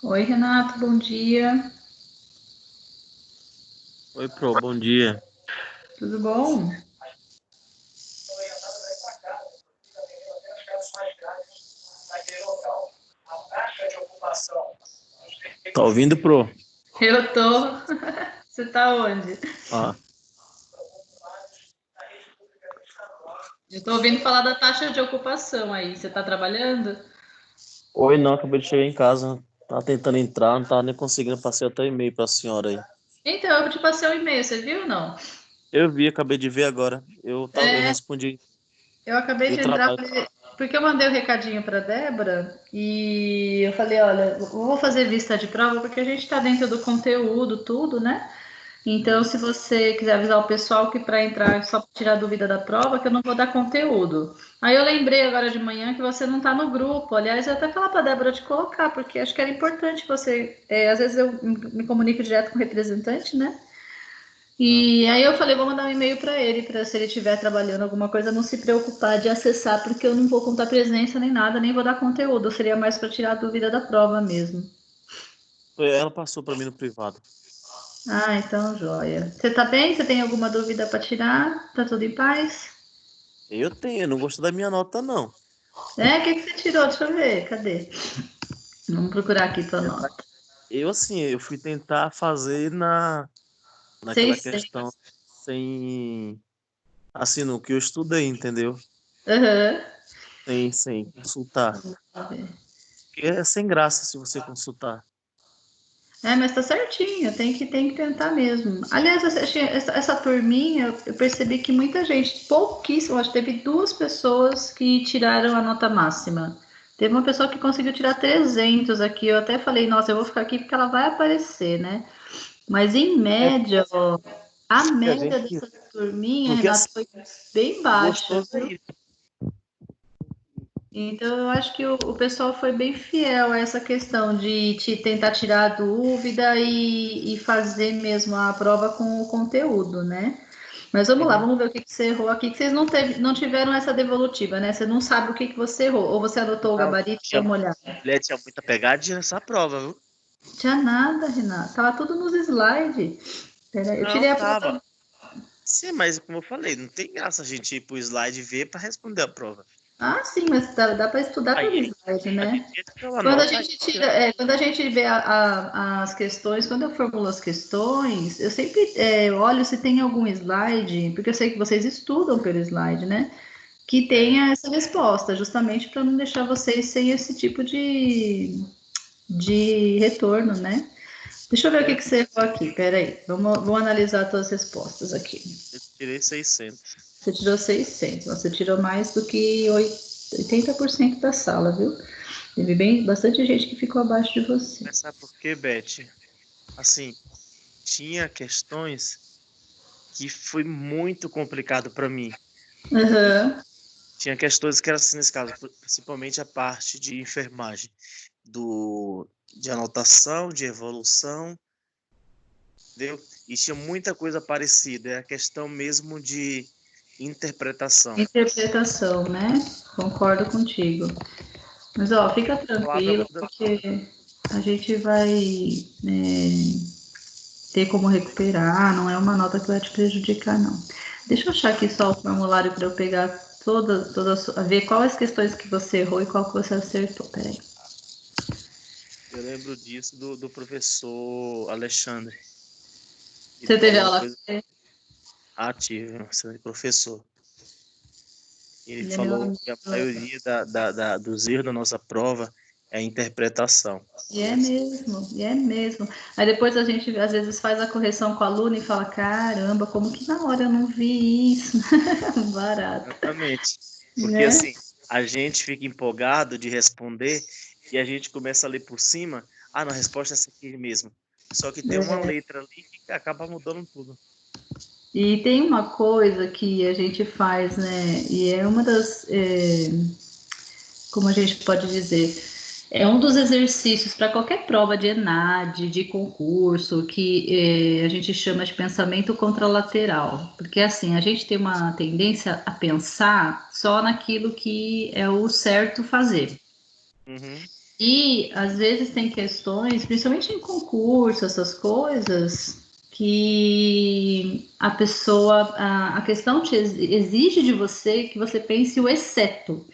Oi, Renato, bom dia. Oi, Pro, bom dia. Tudo bom? Tá ouvindo, Pro? Eu tô. Você tá onde? Ah, Eu tô ouvindo falar da taxa de ocupação aí. Você tá trabalhando? oi, não, acabei de chegar em casa. Tava tentando entrar, não tava nem conseguindo, passei até e-mail pra senhora aí. Então, eu te passei um e-mail, você viu ou não? Eu vi, acabei de ver agora. Eu É, respondi. eu acabei Eu de entrar trabalho. porque eu mandei o recadinho para Débora e eu falei, olha, eu vou fazer vista de prova porque a gente está dentro do conteúdo, tudo, né? Então, Uhum. se você quiser avisar o pessoal que para entrar só para tirar dúvida da prova, que eu não vou dar conteúdo. Aí eu lembrei agora de manhã que você não está no grupo. Aliás, eu até falar para a Débora te colocar, porque acho que era importante você. Às vezes eu me comunico direto com o representante, né? Ah, E aí eu falei, vou mandar um e-mail para ele, para se ele estiver trabalhando alguma coisa, não se preocupar de acessar, porque eu não vou contar presença nem nada, nem vou dar conteúdo. Seria mais para tirar a dúvida da prova mesmo. ela passou pra mim no privado. Ah, então, joia. Você tá bem? Você tem alguma dúvida para tirar? Tá tudo em paz? Eu tenho, eu não gostou da minha nota, não. É, o que que você tirou? Deixa eu ver. Cadê? Vamos procurar aqui tua nota. Eu fui tentar fazer naquela 600. questão sem, assim, no que eu estudei, entendeu? Aham. Sem consultar. Vamos ver. Porque é sem graça se você consultar. É, mas tá certinho, tem que tentar mesmo. Aliás, essa turminha, eu percebi que muita gente, pouquíssimo, acho que teve duas pessoas que tiraram a nota máxima. Teve uma pessoa que conseguiu tirar 300 aqui, eu até falei, nossa, eu vou ficar aqui porque ela vai aparecer, né? Mas em É média, ó, a porque a média gente, dessa turminha, porque Renato, assim, foi bem o baixa, gostoso é viu? isso. Então, eu acho que o pessoal foi bem fiel a essa questão de tentar tirar a dúvida e fazer mesmo a prova com o conteúdo, né? Mas vamos lá, Uhum. vamos ver o que que você errou aqui, que vocês não tiveram essa devolutiva, né? Você não sabe o que que você errou, ou você anotou o Não, gabarito e deu uma olhada. mulher tinha muita pegadinha nessa prova, viu? Tinha nada, Renato, tava tudo nos slides. Peraí, eu Não, tirei a tava. prova. Sim, mas como eu falei, não tem graça a gente ir pro slide ver para responder a prova. Ah, sim, mas dá para estudar pelo Aí slide, a né? gente entra pela Quando a nota, aí gente tira. tira, quando a gente vê as questões, quando eu formulo as questões, eu sempre olho se tem algum slide, porque eu sei que vocês estudam pelo slide, né? Que É, tenha essa resposta, justamente para não deixar vocês sem esse tipo de retorno, né? Deixa eu ver o que é, que você errou aqui, peraí, vamos analisar as suas respostas aqui. eu tirei 600. Você tirou 600, você tirou mais do que 80% da sala, viu? Teve bastante gente que ficou abaixo de você. Mas sabe por quê, Beth? Assim, tinha questões que foi muito complicado para mim. Aham. Tinha questões que eram assim, nesse caso, principalmente a parte de enfermagem, de anotação, de evolução, entendeu? E tinha muita coisa parecida, é a questão mesmo de interpretação. Interpretação, né? Concordo contigo. Mas, ó, fica Palavra tranquilo, muda tudo. porque a gente vai ter como recuperar, não é uma nota que vai te prejudicar, não. Deixa eu achar aqui só o formulário para eu pegar ver quais questões que você errou e qual que você acertou. Peraí. Eu lembro disso do professor Alexandre. Ele Você teve falou uma aula com coisa ele? ativa, esse professor. Ele Ele é meu falou amigo. que a maioria dos erros da nossa prova é a interpretação. E é mesmo, e é mesmo. Aí depois a gente às vezes faz a correção com o aluno e fala: caramba, como que na hora eu não vi isso? Barato, Exatamente. Porque né? assim, a gente fica empolgado de responder e a gente começa a ler por cima, ah, não, a resposta é essa aqui mesmo. Só que tem uma letra ali que acaba mudando tudo. E tem uma coisa que a gente faz, né? E é uma como a gente pode dizer, é um dos exercícios para qualquer prova de ENAD, de concurso, que a gente chama de pensamento contralateral. Porque assim, a gente tem uma tendência a pensar só naquilo que é o certo fazer. Uhum. E às vezes tem questões, principalmente em concurso, essas coisas, que a pessoa, a questão te exige de você que você pense o exceto.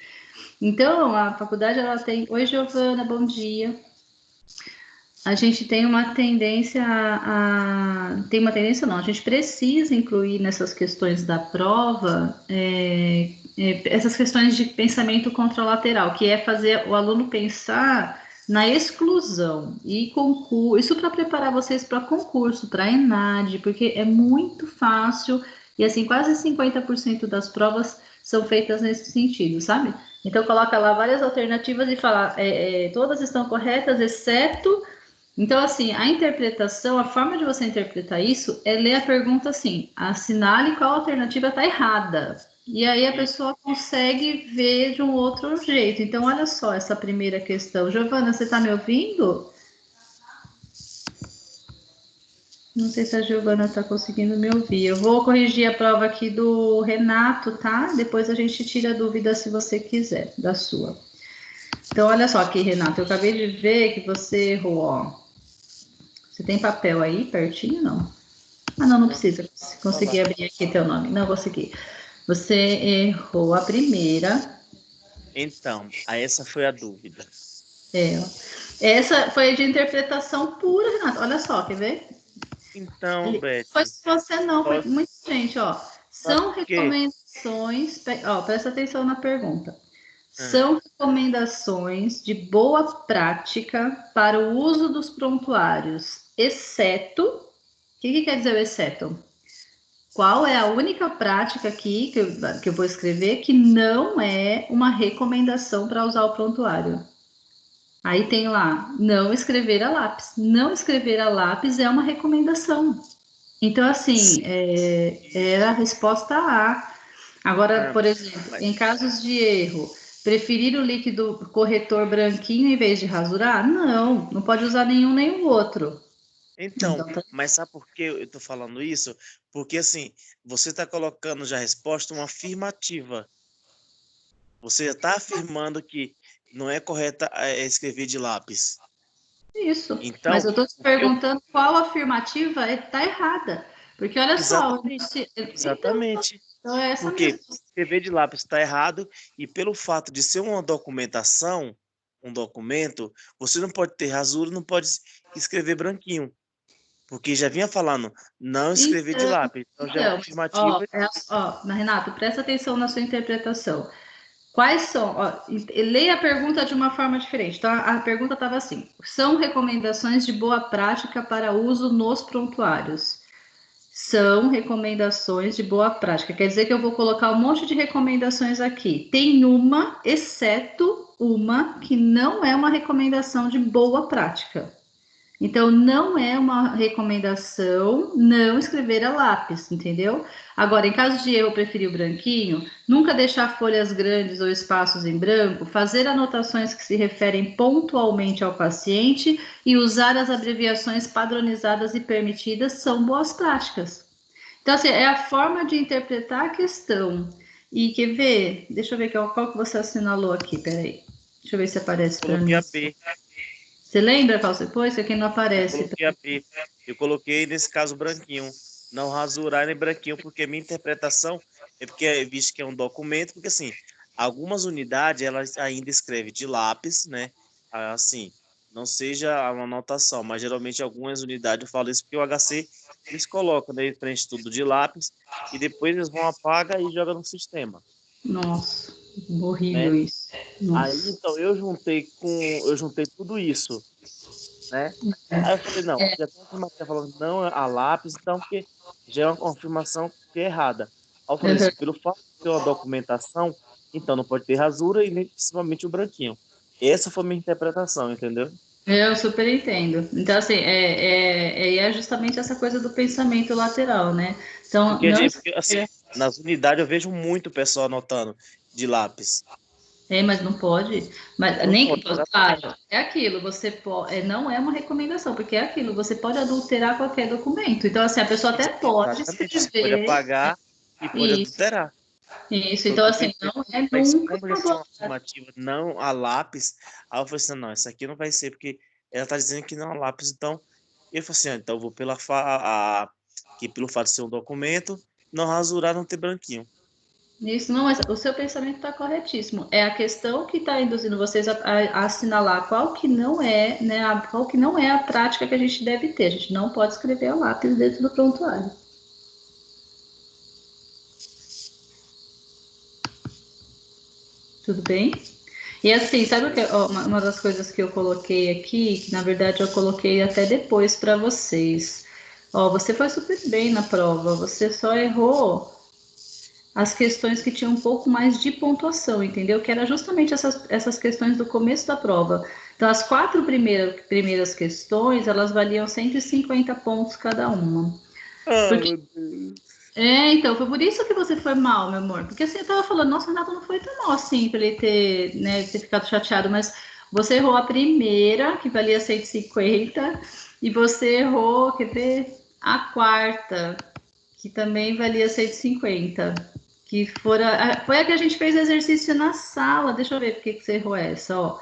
Então, a faculdade ela tem. Oi, Giovana, bom dia. A gente tem uma tendência tem uma tendência não, a gente precisa incluir nessas questões da prova essas questões de pensamento contralateral, que é fazer o aluno pensar na exclusão e concurso, isso para preparar vocês para concurso, para ENAD, porque é muito fácil e assim quase 50% das provas são feitas nesse sentido, sabe? Então coloca lá várias alternativas e fala todas estão corretas, exceto então, assim, a interpretação, a forma de você interpretar isso é ler a pergunta assim, assinale qual alternativa está errada. E aí a pessoa consegue ver de um outro jeito. Então, olha só essa primeira questão. Giovana, você está me ouvindo? Não sei se a Giovana está conseguindo me ouvir. Eu vou corrigir a prova aqui do Renato, tá? Depois a gente tira a dúvida se você quiser, da sua. Então, olha só aqui, Renato, eu acabei de ver que você errou, ó. Você tem papel aí pertinho? Não. Ah, não, não precisa. Consegui abrir aqui teu nome. Não, consegui. Você errou a primeira. Então, essa foi a dúvida. Essa foi de interpretação pura, Renato. Olha só, quer ver? Então, Beth, Foi você não, foi muita gente, ó. sabe São por quê? recomendações, ó, presta atenção na pergunta. São recomendações de boa prática para o uso dos prontuários, exceto. O que quer dizer o exceto? Qual é a única prática aqui que eu vou escrever que não é uma recomendação para usar o prontuário? Aí tem lá, não escrever a lápis. Não escrever a lápis é uma recomendação. Então, assim, era a resposta A. Agora, Não, por exemplo, mas, em casos de erro, preferir o líquido corretor branquinho em vez de rasurar? Não, não pode usar nenhum nem o outro. então, Então, tá. mas sabe por que eu estou falando isso? Porque assim, você está colocando já a resposta uma afirmativa. Você já está afirmando que não é correta escrever de lápis. Isso. Mas Então, eu estou te o que eu perguntando qual afirmativa está errada. Porque olha só, exatamente, então, exatamente, então é essa mesmo. porque escrever de lápis está errado e pelo fato de ser uma documentação, um documento, você não pode ter rasura, não pode escrever branquinho, porque já vinha falando não escrever de Então, lápis. Então já é uma então ó, afirmativa. Renato, presta atenção na sua interpretação. Quais são? Ó, leia a pergunta de uma forma diferente. Então, a pergunta estava assim: são recomendações de boa prática para uso nos prontuários? São recomendações de boa prática. Quer dizer que eu vou colocar um monte de recomendações aqui. Tem uma, exceto uma, que não é uma recomendação de boa prática. Então, não é uma recomendação não escrever a lápis, entendeu? Agora, em caso de eu preferir o branquinho, nunca deixar folhas grandes ou espaços em branco, fazer anotações que se referem pontualmente ao paciente e usar as abreviações padronizadas e permitidas são boas práticas. Então, assim, é a forma de interpretar a questão. E quer ver? Deixa eu ver qual que você assinalou aqui, peraí. Deixa eu ver se aparece para Coloquei mim. a B, Você lembra qual você pôs? Que aqui não eu aparece. coloquei a B, eu coloquei nesse caso branquinho, não rasurar nem branquinho, porque minha interpretação é porque visto que é um documento, porque assim, algumas unidades elas ainda escrevem de lápis, né? Assim, não seja uma anotação, mas geralmente algumas unidades eu falo isso porque o HC eles colocam, né, em frente tudo de lápis e depois eles vão apagar e joga no sistema, Nossa, né? horrível isso. Aí Nossa. então eu juntei tudo isso, né? Aí eu falei, não, já tem uma afirmativa falando não a lápis, então porque já é uma confirmação que é errada. Aí eu falei Uhum. assim, pelo fato de ter uma documentação, então não pode ter rasura e nem principalmente o branquinho. Essa foi a minha interpretação, entendeu? Eu super entendo. Então, assim, é justamente essa coisa do pensamento lateral, né? Então, Porque, não porque assim, escrever. nas unidades eu vejo muito pessoal anotando de lápis. Mas não pode. Mas Não nem. pode, exatamente. Claro, é aquilo. Você pode. Não é uma recomendação, porque é aquilo. Você pode adulterar qualquer documento. Então, assim, a pessoa até pode Exatamente. Você pode escrever apagar e pode isso. adulterar. Isso, Foi o então que eu assim, pensei. não é Mas nunca como já uma tinha uma vontade. afirmativa não a lápis, aí eu falei assim, não, isso aqui não vai ser, porque ela tá dizendo que não a lápis, então eu falei assim, então eu vou que pelo fato de ser um documento, não rasurar, não ter branquinho. Isso não, mas o seu pensamento está corretíssimo. É a questão que está induzindo vocês a assinalar qual que não é, né, qual que não é a prática que a gente deve ter. A gente não pode escrever a lápis dentro do prontuário. Tudo bem? E assim, sabe o que? Ó, uma das coisas que eu coloquei aqui, que na verdade eu coloquei até depois para vocês. Ó, você foi super bem na prova, você só errou as questões que tinham um pouco mais de pontuação, entendeu? Que era justamente essas questões do começo da prova. Então, as quatro primeiras questões, elas valiam 150 pontos cada uma. Ah, Porque, meu Deus. então, foi por isso que você foi mal, meu amor. Porque assim, eu tava falando, nossa, o Renato não foi tão mal assim, pra ele ter, né, ter ficado chateado, mas você errou a primeira, que valia 150, e você errou, quer ver, a quarta, que também valia 150. Que foi a que a gente fez exercício na sala. Deixa eu ver por que você errou essa, ó.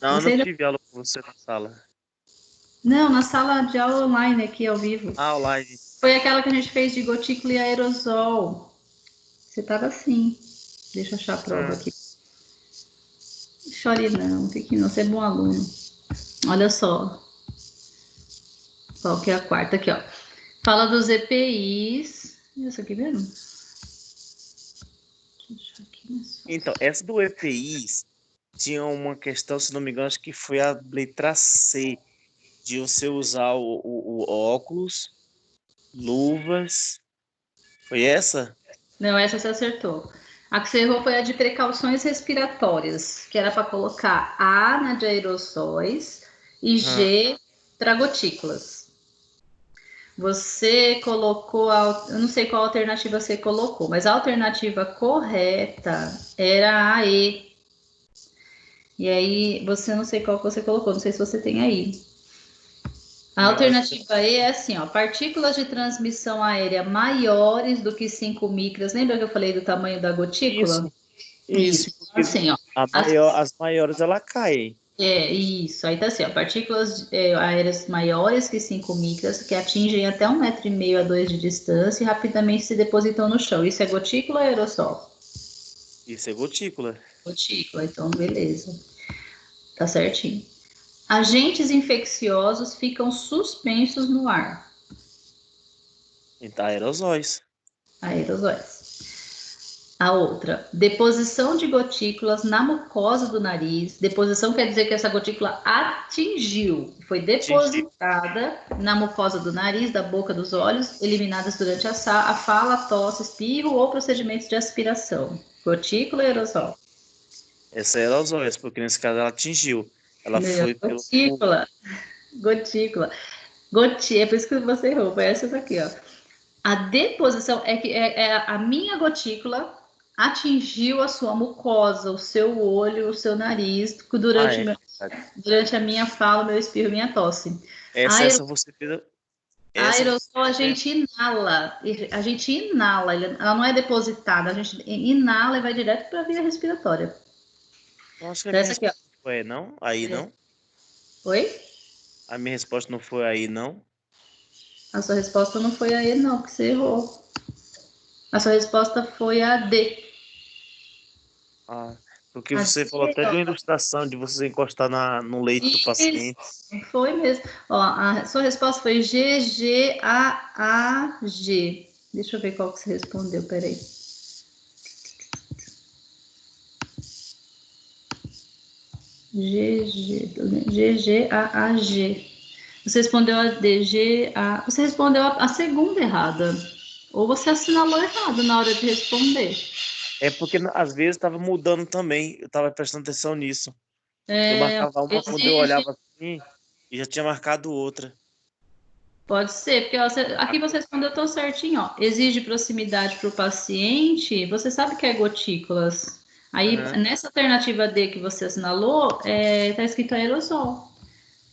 Não, eu Você não ainda... tive aula com você na sala. Não, na sala de aula online aqui ao vivo. Ah, online. Foi aquela que a gente fez de gotícula e aerosol. Você tava assim. Deixa eu achar a prova Ah, aqui. Chore não, fique não, você é bom aluno. Olha só, qual que é a quarta aqui, ó. Fala dos EPIs. Isso aqui mesmo? Deixa eu deixar aqui mais então, fácil. essa do EPIs tinha uma questão, se não me engano, acho que foi a letra C, de você usar o óculos, luvas. Foi essa? Não, essa você acertou. A que você errou foi a de precauções respiratórias, que era para colocar A na de aerossóis e Aham. G para gotículas. Você colocou, eu não sei qual alternativa você colocou, mas a alternativa correta era a E. E aí, você não sei qual que você colocou, não sei se você tem aí. A Não, acho que alternativa E é assim, ó, partículas de transmissão aérea maiores do que 5 micras. Lembra que eu falei do tamanho da gotícula? isso, isso, Isso. Então, porque assim, ó, as, as maiores ela caem. isso. Aí tá assim, ó, partículas aéreas maiores que 5 micras, que atingem até 1,5 m a 2 de distância e rapidamente se depositam no chão. Isso é gotícula ou aerossol? Isso é gotícula. Gotícula, então beleza. Tá certinho. Agentes infecciosos ficam suspensos no ar. Então, aerosóis. Aerosóis. A outra, deposição de gotículas na mucosa do nariz. Deposição quer dizer que essa gotícula atingiu, foi Atingiu. depositada na mucosa do nariz, da boca, dos olhos, eliminadas durante a fala, tosse, espirro ou procedimentos de aspiração. Gotícula e aerosol. Essa é aerosóis, porque nesse caso ela atingiu. Ela Meu, foi pelo pulmão. gotícula, gotícula. É por isso que você errou, foi essa daqui, ó. A deposição é que a minha gotícula atingiu a sua mucosa, o seu olho, o seu nariz Ah, é. Verdade. durante a minha fala, meu espirro, minha tosse. Essa você fez. Essa você Aerosol a fez. gente inala, ela não é depositada, a gente inala e vai direto para a via respiratória. Eu acho que a Então minha essa aqui, ó. resposta não foi não. Aí não. Oi? A minha resposta não foi aí não. A sua resposta não foi a E, não, porque você errou. A sua resposta foi a D. Ah, porque A você falou D, até de uma ó. ilustração de você encostar no leito do Isso, paciente. foi mesmo. Ó, a sua resposta foi GGAAG. Deixa eu ver qual que você respondeu, peraí. GGAAG. Você respondeu a DG, você respondeu a segunda errada. Ou você assinalou errado na hora de responder. É porque às vezes estava mudando também. Eu estava prestando atenção nisso. Eu É, marcava uma quando eu exige, olhava assim e já tinha marcado outra. pode ser, porque ó, aqui você respondeu tão certinho, ó. Exige proximidade para o paciente, você sabe que é gotículas. Aí, Aham. nessa alternativa D que você assinalou, tá escrito aerosol.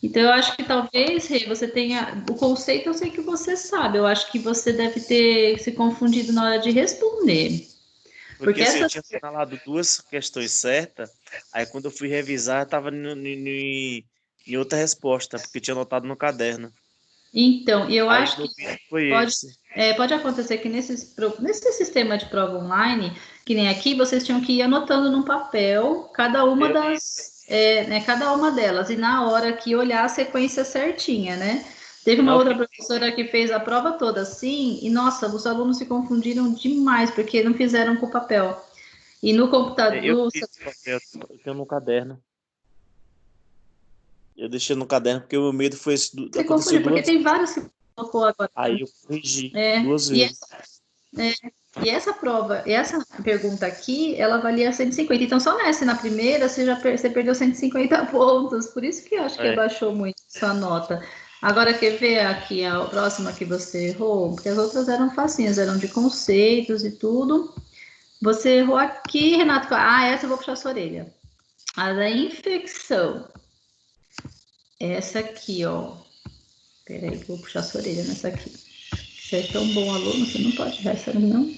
Então, eu acho que talvez, Rê, você tenha. O conceito eu sei que você sabe, eu acho que você deve ter se confundido na hora de responder. Porque assim, eu tinha falado 2 questões certas, aí quando eu fui revisar, estava em outra resposta, porque eu tinha anotado no caderno. Então, eu Aí acho no que vídeo foi pode, esse. pode acontecer que nesse sistema de prova online, que nem aqui, vocês tinham que ir anotando num papel cada uma cada uma delas, e na hora que olhar a sequência certinha, né? Teve uma Não, outra professora que fez a prova toda assim, e nossa, os alunos se confundiram demais, porque não fizeram com o papel. E no eu computador, fiz o papel, eu tenho no caderno. Eu deixei no caderno porque o meu medo foi esse, se aconteceu confundiu, porque 2 tem vezes. vários que colocou agora. Aí eu corrigi É, 2 e vezes. E essa prova, essa pergunta aqui, ela valia 150. Então, só nessa, na primeira, você perdeu 150 pontos. Por isso que eu acho que É. abaixou muito sua nota. Agora, quer ver aqui a próxima que você errou? Porque as outras eram facinhas, eram de conceitos e tudo. Você errou aqui, Renato. Ah, essa eu vou puxar sua orelha. A da infecção. Essa aqui, ó. Peraí, que eu vou puxar sua orelha nessa aqui. Você é tão bom aluno, você não pode errar essa, não.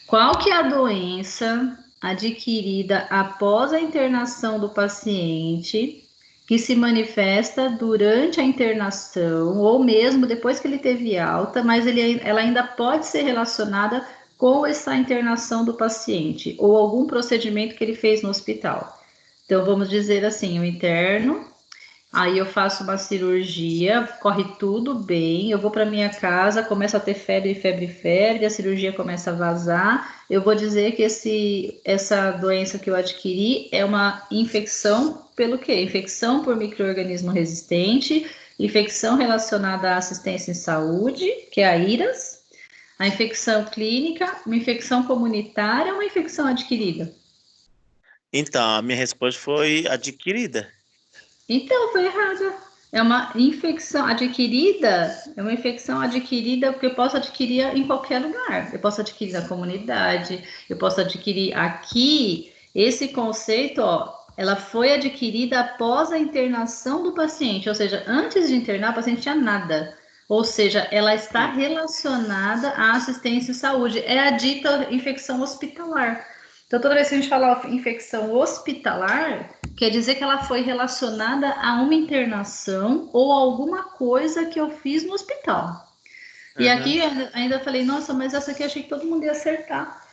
Qual que é a doença adquirida após a internação do paciente que se manifesta durante a internação ou mesmo depois que ele teve alta, mas ela ainda pode ser relacionada com essa internação do paciente ou algum procedimento que ele fez no hospital? Então, vamos dizer assim, o interno. Aí eu faço uma cirurgia, corre tudo bem. Eu vou para minha casa, começa a ter febre, febre, febre, a cirurgia começa a vazar. Eu vou dizer que essa doença que eu adquiri é uma infecção pelo quê? Infecção por micro-organismo resistente, infecção relacionada à assistência em saúde, que é a IRAS, a infecção clínica, uma infecção comunitária ou uma infecção adquirida? Então, a minha resposta foi adquirida. Então, foi errado. É uma infecção adquirida, é uma infecção adquirida porque eu posso adquirir em qualquer lugar. Eu posso adquirir na comunidade, eu posso adquirir aqui. Esse conceito, ó, ela foi adquirida após a internação do paciente, ou seja, antes de internar, o paciente tinha nada. Ou seja, ela está relacionada à assistência em saúde. É a dita infecção hospitalar. Então, toda vez que a gente fala infecção hospitalar, quer dizer que ela foi relacionada a uma internação ou alguma coisa que eu fiz no hospital. E Uhum. aqui ainda falei, nossa, mas essa aqui achei que todo mundo ia acertar.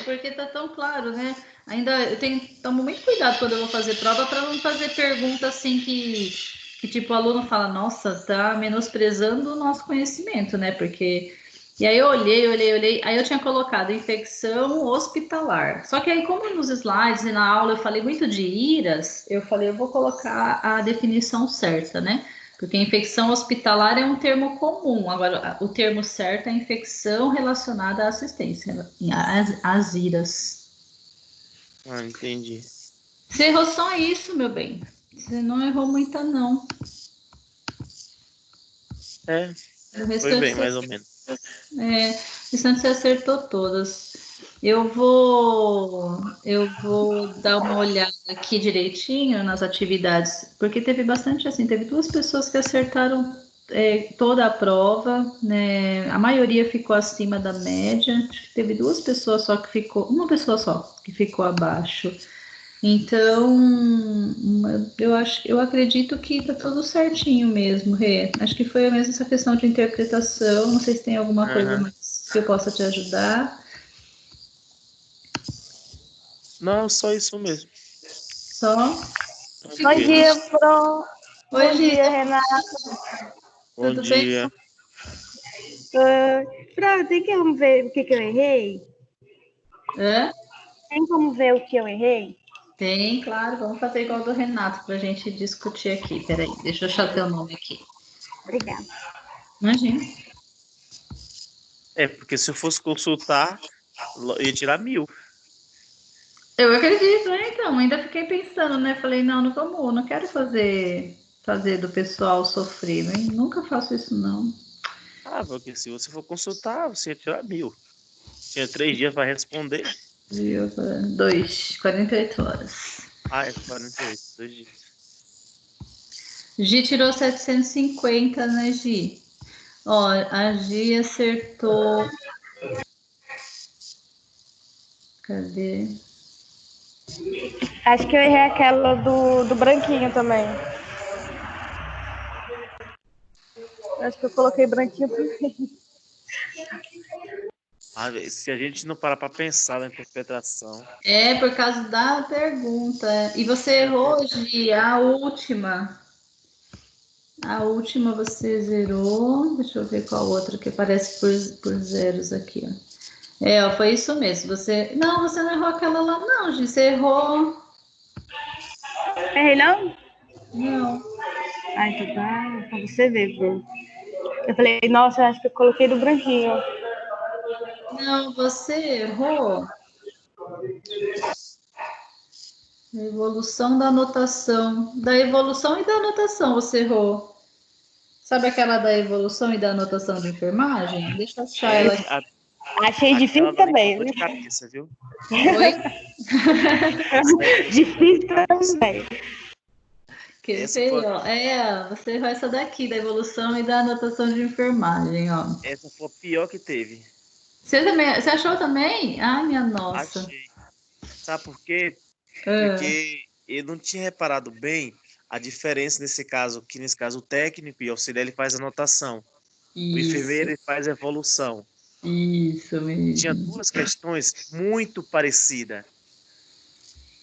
Porque tá tão claro, né? Ainda eu tomo muito cuidado quando eu vou fazer prova para não fazer pergunta assim que tipo o aluno fala, nossa, tá menosprezando o nosso conhecimento, né? Porque e aí eu olhei, aí eu tinha colocado infecção hospitalar. Só que aí, como nos slides e na aula eu falei muito de IRAS, eu falei, eu vou colocar a definição certa, né? Porque infecção hospitalar é um termo comum. Agora, o termo certo é infecção relacionada à assistência, às IRAS. Ah, entendi. Você errou só isso, meu bem. Você não errou muita, não. É, O foi restante bem, você, mais ou menos. o restante você acertou todas. Eu vou dar uma olhada aqui direitinho nas atividades, porque teve bastante assim, teve 2 pessoas que acertaram toda a prova, né? A maioria ficou acima da média. Acho que teve 2 pessoas só que ficou, uma pessoa só que ficou abaixo. Então, eu acredito que tá tudo certinho mesmo, Rê. Acho que foi mesmo essa questão de interpretação. Não sei se tem alguma coisa Uhum. mais que eu possa te ajudar. Não, só isso mesmo. Só. Bom Tranquilo. dia, Pro. Oi, Bom Gi, dia, Renata. Bom tudo bem? dia. Pro, tem como ver o que eu errei? Hã? Tem como ver o que eu errei? Tem, claro. Vamos fazer igual do Renato para a gente discutir aqui. Peraí, deixa eu achar teu nome aqui. Obrigada. Imagina. É, porque se eu fosse consultar, eu ia tirar 1000. Eu acredito, né? Então, ainda fiquei pensando, né? Falei, não, não vamos, não quero fazer do pessoal sofrer, né? Nunca faço isso, não. Ah, porque se você for consultar, você ia tirar 1000. Tinha 3 dias para responder. 48 horas. Ah, é 48, 2 dias. Gi tirou 750, né, Gi? Ó, a Gi acertou Cadê? Acho que eu errei aquela do branquinho também. Acho que eu coloquei branquinho também. Se a gente não parar para pensar na interpretação. É por causa da pergunta. E você errou hoje a última. A última você zerou. Deixa eu ver qual outra que aparece por zeros aqui, ó. Ó, foi isso mesmo. Não, você não errou aquela lá, não, Gi. Você errou. Errei, não? Não. Ah, então tá. Pra você ver, Bruno. Eu falei, nossa, acho que eu coloquei do branquinho. Não, você errou. Evolução da anotação. Da evolução e da anotação você errou. Sabe aquela da evolução e da anotação de enfermagem? Deixa eu achar ela aqui. Achei difícil Aquela dali também. dor de cabeça, viu? Oi? Difícil também. Que Essa feio, foi, ó. Você errou essa daqui, da evolução e da anotação de enfermagem, ó. essa foi a pior que teve. Você achou também? Ai, minha nossa. Achei. Sabe por quê? Ah, Porque eu não tinha reparado bem a diferença nesse caso, que nesse caso o técnico e o auxiliar ele faz anotação. O isso, enfermeiro ele faz evolução. isso Tinha mesmo. duas questões muito parecidas.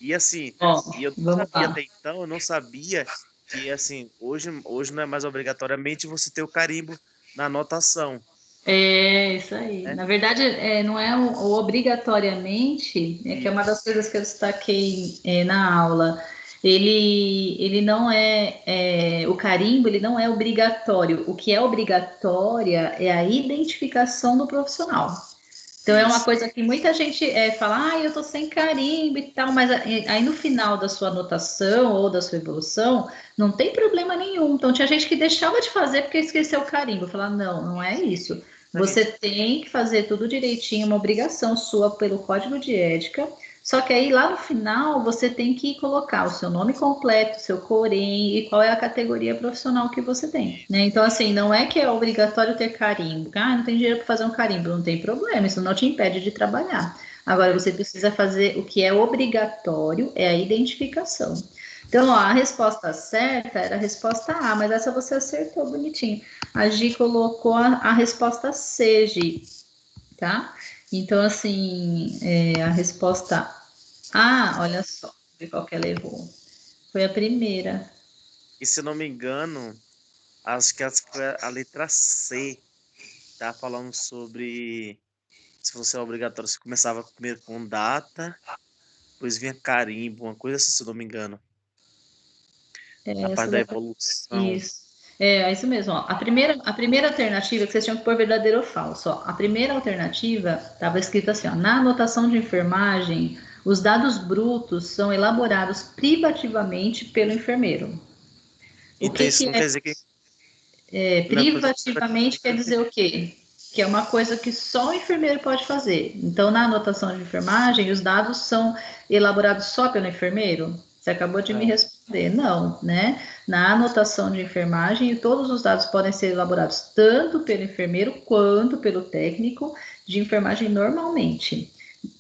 E assim, Ó, e eu não vamos sabia lá. até então, eu não sabia que assim, hoje não é mais obrigatoriamente você ter o carimbo na anotação, É isso aí. né? Na verdade, não é o obrigatoriamente, que é uma das coisas que eu destaquei na aula. Ele não o carimbo, ele não é obrigatório. O que é obrigatória é a identificação do profissional. Então é uma Isso. coisa que muita gente fala, eu tô sem carimbo e tal, mas aí no final da sua anotação ou da sua evolução, não tem problema nenhum. Então tinha gente que deixava de fazer porque esqueceu o carimbo. Eu falava, não, não é isso. Você tem que fazer tudo direitinho, uma obrigação sua pelo código de ética. Só que aí lá no final você tem que colocar o seu nome completo, seu Corém e qual é a categoria profissional que você tem, né? Então, assim, não é que é obrigatório ter carimbo. Não tem dinheiro para fazer um carimbo, não tem problema, isso não te impede de trabalhar. Agora, você precisa fazer o que é obrigatório, é a identificação. Então, ó, a resposta certa era a resposta A, mas essa você acertou bonitinho. A Gi colocou a resposta C, Gi, tá? Então, assim, a resposta A, olha só, ver qual que ela errou. Foi a primeira. E se eu não me engano, acho que essa foi a letra C, tá falando sobre se você é obrigatório, você começava primeiro com data, depois vinha carimbo, uma coisa assim, se eu não me engano. Na parte Essa da da... evolução. Isso. É isso mesmo. Ó. A primeira alternativa que vocês tinham que pôr verdadeiro ou falso. Ó. A primeira alternativa estava escrito assim: ó, na anotação de enfermagem, os dados brutos são elaborados privativamente pelo enfermeiro. O Então que, isso que não quer dizer que não é coisa privativamente quer dizer o quê? Que é uma coisa que só o enfermeiro pode fazer. Então, na anotação de enfermagem, os dados são elaborados só pelo enfermeiro? Você acabou de me não. responder. Não, né? Na anotação de enfermagem, todos os dados podem ser elaborados tanto pelo enfermeiro quanto pelo técnico de enfermagem normalmente.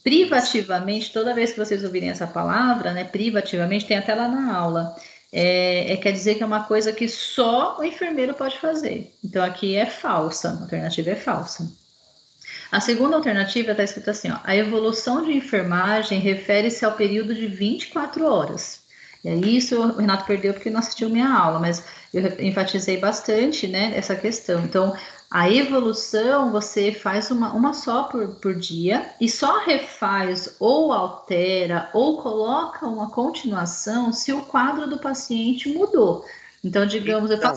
Privativamente, toda vez que vocês ouvirem essa palavra, né? Privativamente, tem até lá na aula quer dizer que é uma coisa que só o enfermeiro pode fazer. Então aqui é falsa, a alternativa é falsa. A segunda alternativa está escrita assim: ó, a evolução de enfermagem refere-se ao período de 24 horas. E aí isso o Renato perdeu porque não assistiu minha aula, mas eu enfatizei bastante, né, essa questão. Então, a evolução você faz uma só por dia e só refaz ou altera ou coloca uma continuação se o quadro do paciente mudou. Então, digamos, Então,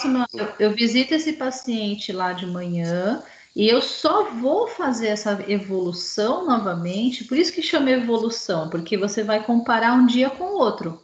eu visito esse paciente lá de manhã, e eu só vou fazer essa evolução novamente, por isso que chama evolução, porque você vai comparar um dia com o outro.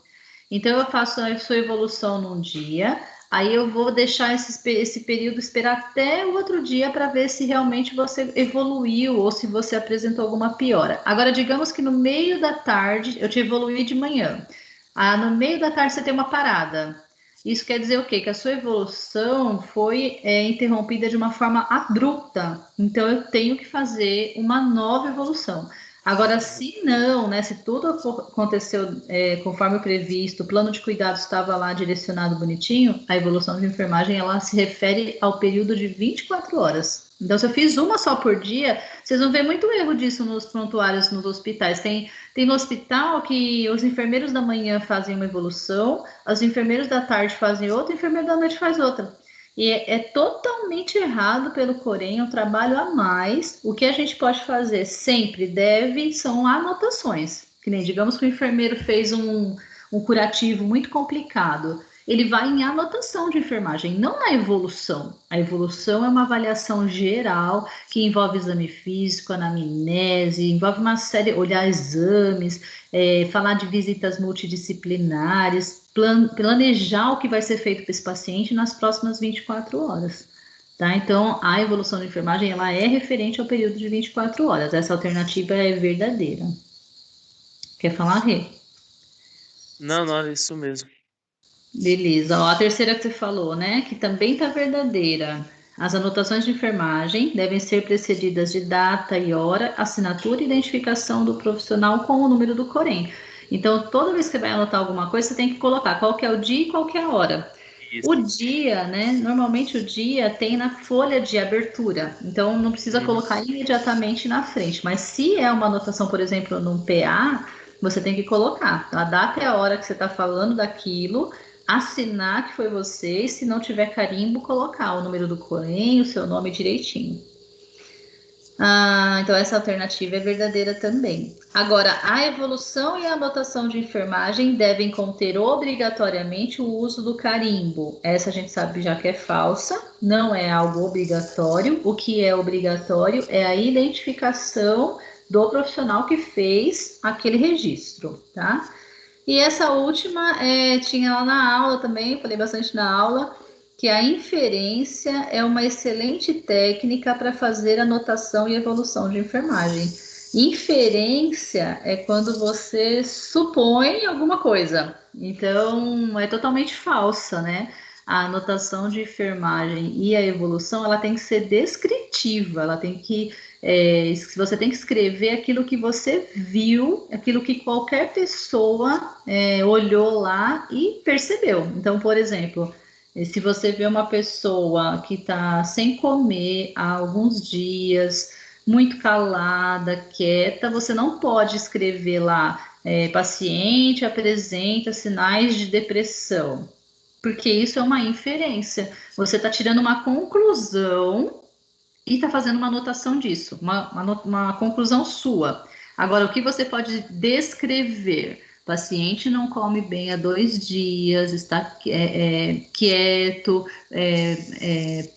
Então eu faço a sua evolução num dia, aí eu vou deixar esse período esperar até o outro dia para ver se realmente você evoluiu ou se você apresentou alguma piora. Agora, digamos que no meio da tarde, eu te evoluí de manhã. No meio da tarde você tem uma parada. Isso quer dizer o quê? Que a sua evolução foi interrompida de uma forma abrupta. Então, eu tenho que fazer uma nova evolução. Agora, se não, né, se tudo aconteceu conforme o previsto, o plano de cuidados estava lá direcionado bonitinho, a evolução de enfermagem, ela se refere ao período de 24 horas. Então, se eu fiz uma só por dia, vocês vão ver muito erro disso nos prontuários, nos hospitais. Tem no hospital que os enfermeiros da manhã fazem uma evolução, os enfermeiros da tarde fazem outra, o enfermeiro da noite faz outra. E é totalmente errado pelo Corém, um trabalho a mais. O que a gente pode fazer sempre são anotações. Que nem, digamos que o enfermeiro fez um curativo muito complicado. Ele vai em anotação de enfermagem, não na evolução. A evolução é uma avaliação geral que envolve exame físico, anamnese, envolve uma série, olhar exames, falar de visitas multidisciplinares, planejar o que vai ser feito para esse paciente nas próximas 24 horas. Tá? Então, a evolução da enfermagem ela é referente ao período de 24 horas. Essa alternativa é verdadeira. Quer falar, Rê? Não, é isso mesmo. Beleza. Ó, a terceira que você falou, né? Que também está verdadeira. As anotações de enfermagem devem ser precedidas de data e hora, assinatura e identificação do profissional com o número do Corém. Então, toda vez que você vai anotar alguma coisa, você tem que colocar qual que é o dia e qual que é a hora. Isso. O dia, né? Normalmente o dia tem na folha de abertura, então não precisa colocar imediatamente na frente. Mas se é uma anotação, por exemplo, num PA, você tem que colocar a data e a hora que você está falando daquilo, assinar que foi você, e se não tiver carimbo, colocar o número do Corém, o seu nome direitinho. Então essa alternativa é verdadeira também. Agora, a evolução e a anotação de enfermagem devem conter obrigatoriamente o uso do carimbo. Essa a gente sabe já que é falsa, não é algo obrigatório. O que é obrigatório é a identificação do profissional que fez aquele registro, tá? E essa última tinha lá na aula também, falei bastante na aula, que a inferência é uma excelente técnica para fazer anotação e evolução de enfermagem. Inferência é quando você supõe alguma coisa, então é totalmente falsa, né? A anotação de enfermagem e a evolução, ela tem que ser descritiva, ela tem que você tem que escrever aquilo que você viu, aquilo que qualquer pessoa olhou lá e percebeu. Então, por exemplo, se você vê uma pessoa que está sem comer há alguns dias, muito calada, quieta, você não pode escrever lá, paciente apresenta sinais de depressão, porque isso é uma inferência. Você está tirando uma conclusão e está fazendo uma anotação disso, uma conclusão sua. Agora, o que você pode descrever? O paciente não come bem há 2 dias, está quieto,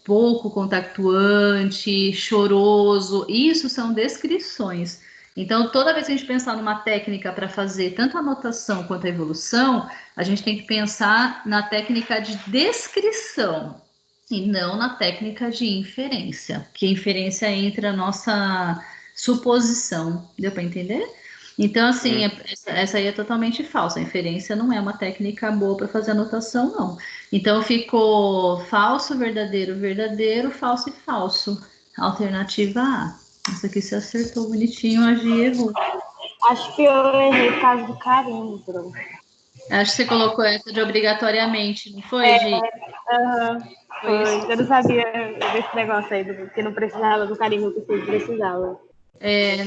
pouco contactuante, choroso. Isso são descrições. Então, toda vez que a gente pensar numa técnica para fazer tanto a anotação quanto a evolução, a gente tem que pensar na técnica de descrição e não na técnica de inferência, que a inferência entra a nossa suposição. Deu para entender? Então, assim, essa aí é totalmente falsa. A inferência não é uma técnica boa para fazer anotação, não. Então, ficou falso, verdadeiro, verdadeiro, falso e falso. Alternativa A. Essa aqui você acertou bonitinho, a Gi errou. Acho que eu errei por causa do carimbo, Bruno. Acho que você colocou essa de obrigatoriamente, não foi, Gi? Foi. Eu não sabia desse negócio aí, que não precisava do carimbo, que você precisava.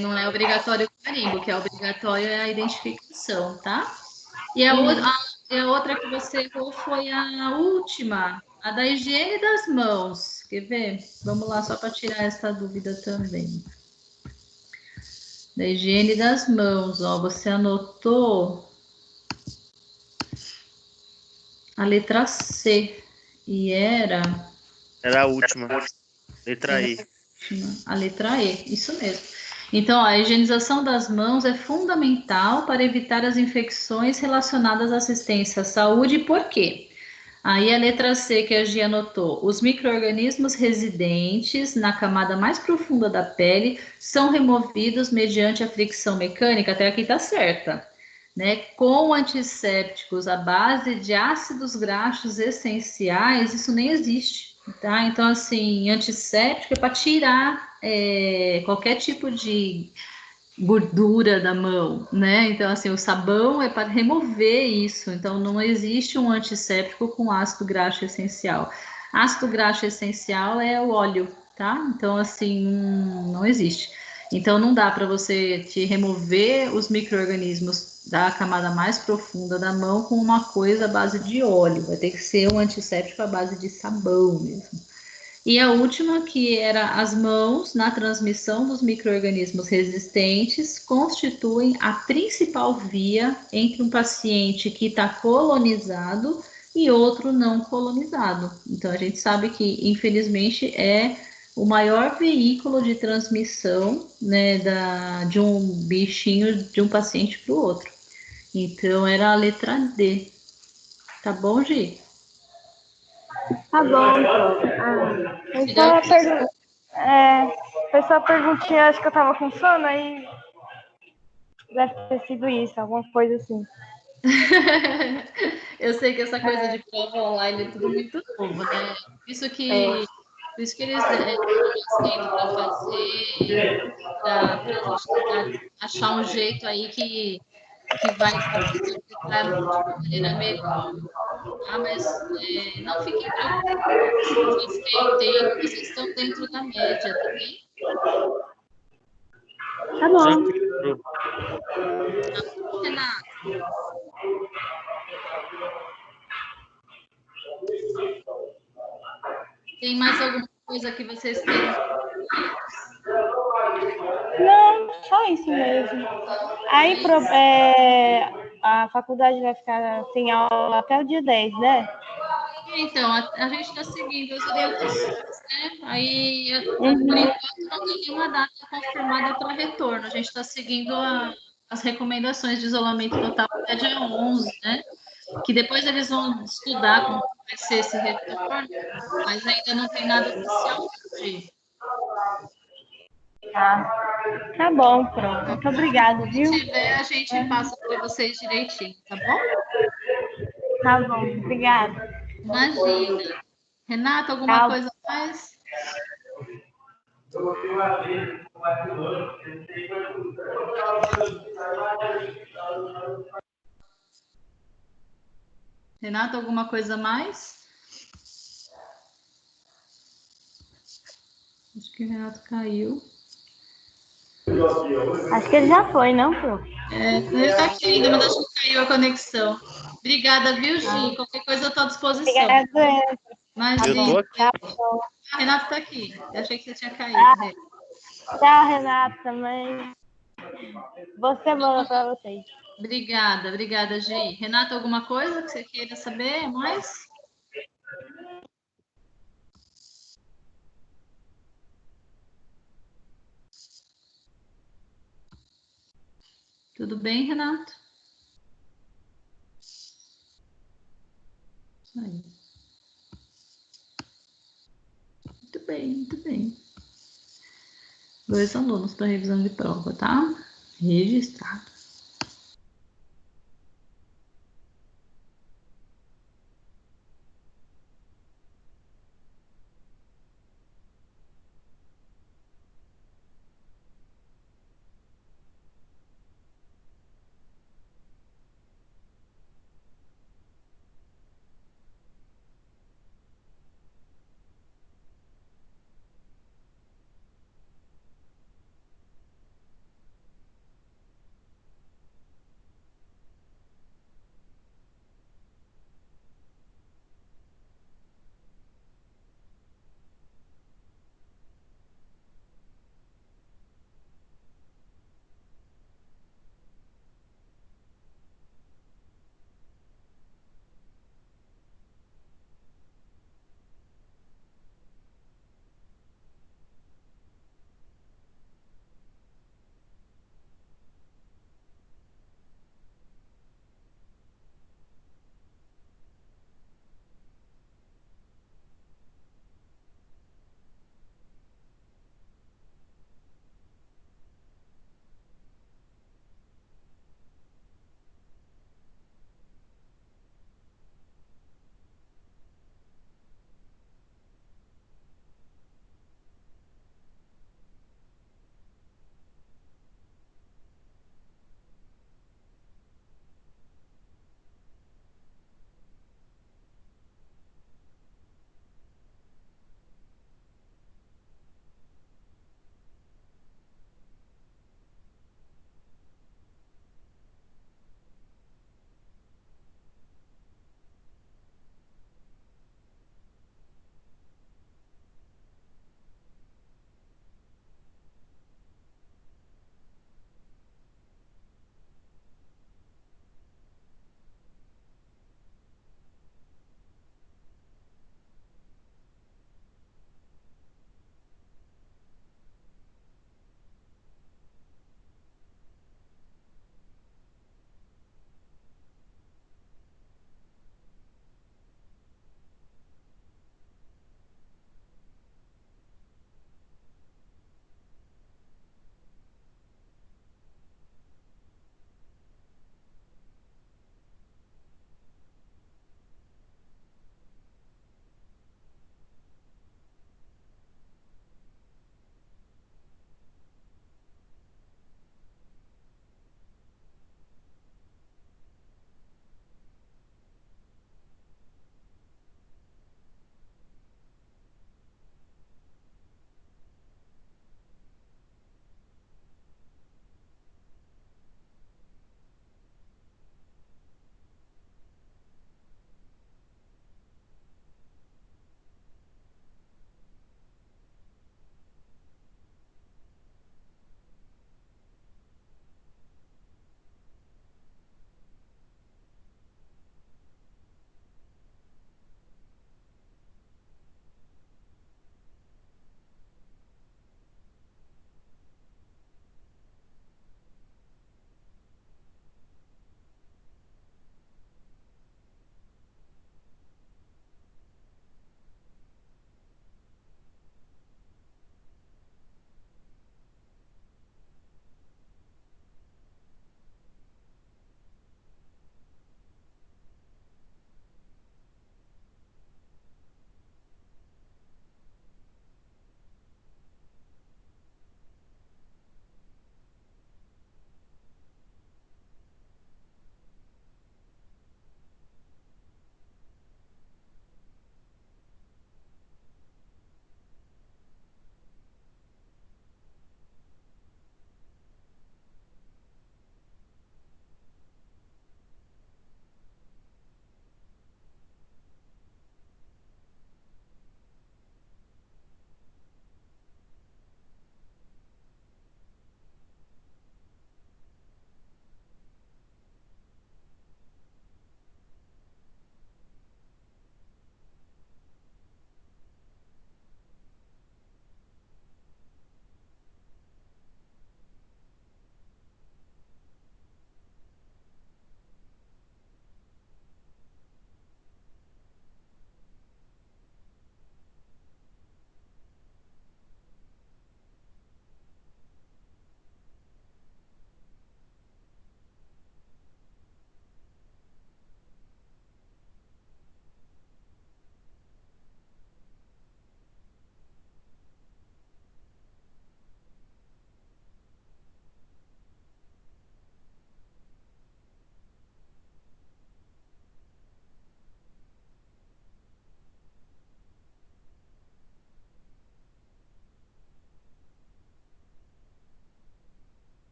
Não é obrigatório o carimbo, o que é obrigatório é a identificação, tá? E a outra que você errou foi a última, a da higiene das mãos. Quer ver? Vamos lá, só para tirar essa dúvida também. Da higiene das mãos, ó, você anotou a letra C e era a última, letra E. A letra E, isso mesmo. Então, a higienização das mãos é fundamental para evitar as infecções relacionadas à assistência à saúde. Por quê? Aí a letra C que a Gia anotou. Os micro-organismos residentes na camada mais profunda da pele são removidos mediante a fricção mecânica, até aqui tá certa, né? Com antissépticos à base de ácidos graxos essenciais, isso nem existe, tá? Então, assim, antisséptico é para tirar qualquer tipo de gordura da mão, né? Então, assim, o sabão é para remover isso. Então, não existe um antisséptico com ácido graxo essencial. Ácido graxo essencial é o óleo, tá? Então, assim, não existe. Então, não dá para você te remover os micro-organismos da camada mais profunda da mão com uma coisa à base de óleo. Vai ter que ser um antisséptico à base de sabão mesmo. E a última, que era as mãos na transmissão dos micro-organismos resistentes, constituem a principal via entre um paciente que está colonizado e outro não colonizado. Então, a gente sabe que, infelizmente, é o maior veículo de transmissão, né, de um bichinho de um paciente para o outro. Então, era a letra D. Tá bom, Gi? Tá bom, então. Foi só uma pergunta. Foi só uma perguntinha, acho que eu tava com sono, aí deve ter sido isso, alguma coisa assim. Eu sei que essa coisa de prova online é tudo muito novo, né? Isso que, por isso que eles tendo para fazer, para a gente tentar achar um jeito aí que vai interpretar de uma maneira melhor, tá? Mas não fiquem preocupados, vocês têm tempo, vocês estão dentro da média, tá bem? Tá bom. Tranquilo. Renato, tem mais alguma coisa que vocês queiram? Não, só isso mesmo. Aí a faculdade vai ficar sem aula até o dia 10, né? Então, a gente está seguindo as orientações, né? Aí, por Uhum. enquanto, não tem nenhuma data confirmada para retorno. A gente está seguindo as recomendações de isolamento total até dia 11, né? Que depois eles vão estudar como vai ser esse retorno, mas ainda não tem nada oficial hoje. Tá bom, pronto. Muito obrigada, Se viu? tiver, a gente passa para vocês direitinho, tá bom? Tá bom, obrigada. Imagina. Renata, alguma Tchau. coisa mais? Renata, alguma coisa mais? Acho que o Renato caiu. Acho que ele já foi, não, Pro? Ele está aqui ainda, mas acho que caiu a conexão. Obrigada, viu, Gi? Qualquer coisa eu estou à disposição. Obrigada. Eu Imagina. tô aqui. Tchau. Renato está aqui. Eu achei que você tinha caído. Tchau, Renata, também. Boa semana pra vocês. Obrigada, Gi. Renato, alguma coisa que você queira saber mais? Tudo bem, Renato? Aí. Muito bem, muito bem. 2 alunos para revisão de prova, tá? Registrado.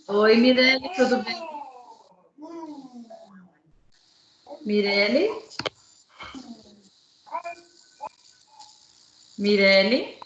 Oi, Mirelle, tudo bem? Mirelle? Mirelle?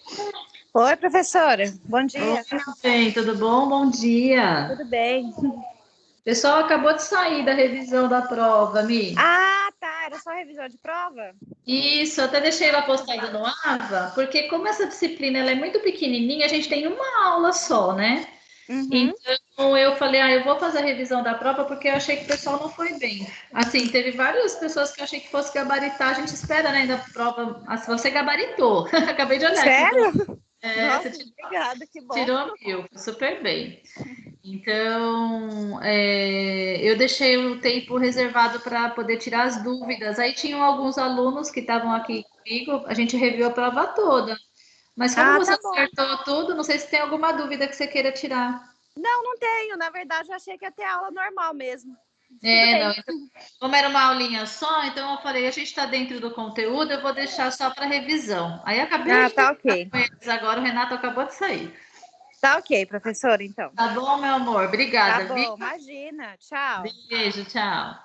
Oi, professora. Bom dia. Oi, tudo bem? Tudo bom? Bom dia. Tudo bem? O pessoal acabou de sair da revisão da prova, Mi. Ah, tá. Era só revisão de prova? Isso, eu até deixei ela postada no AVA, porque como essa disciplina ela é muito pequenininha, a gente tem uma aula só, né? Uhum. Então eu falei, eu vou fazer a revisão da prova porque eu achei que o pessoal não foi bem. Assim, teve várias pessoas que eu achei que fosse gabaritar, a gente espera, né, da prova. Se você gabaritou, acabei de olhar aqui. Sério? Nossa, Você obrigada, que bom. tirou 1000, super bem. Então, eu deixei o tempo reservado para poder tirar as dúvidas. Aí tinham alguns alunos que estavam aqui comigo, a gente reviu a prova toda. Mas como Ah, você tá bom. acertou tudo, não sei se tem alguma dúvida que você queira tirar. Não, não tenho. Na verdade, eu achei que ia ter aula normal mesmo. Tudo bem. Não, então, como era uma aulinha só, então eu falei, a gente está dentro do conteúdo, eu vou deixar só para revisão. Aí acabei Ah, de tá terminar ok. com eles agora, o Renato acabou de sair. Tá ok, professora, então. Tá bom, meu amor? Tá Obrigada, viu? bom, imagina. Tchau. Beijo, tchau.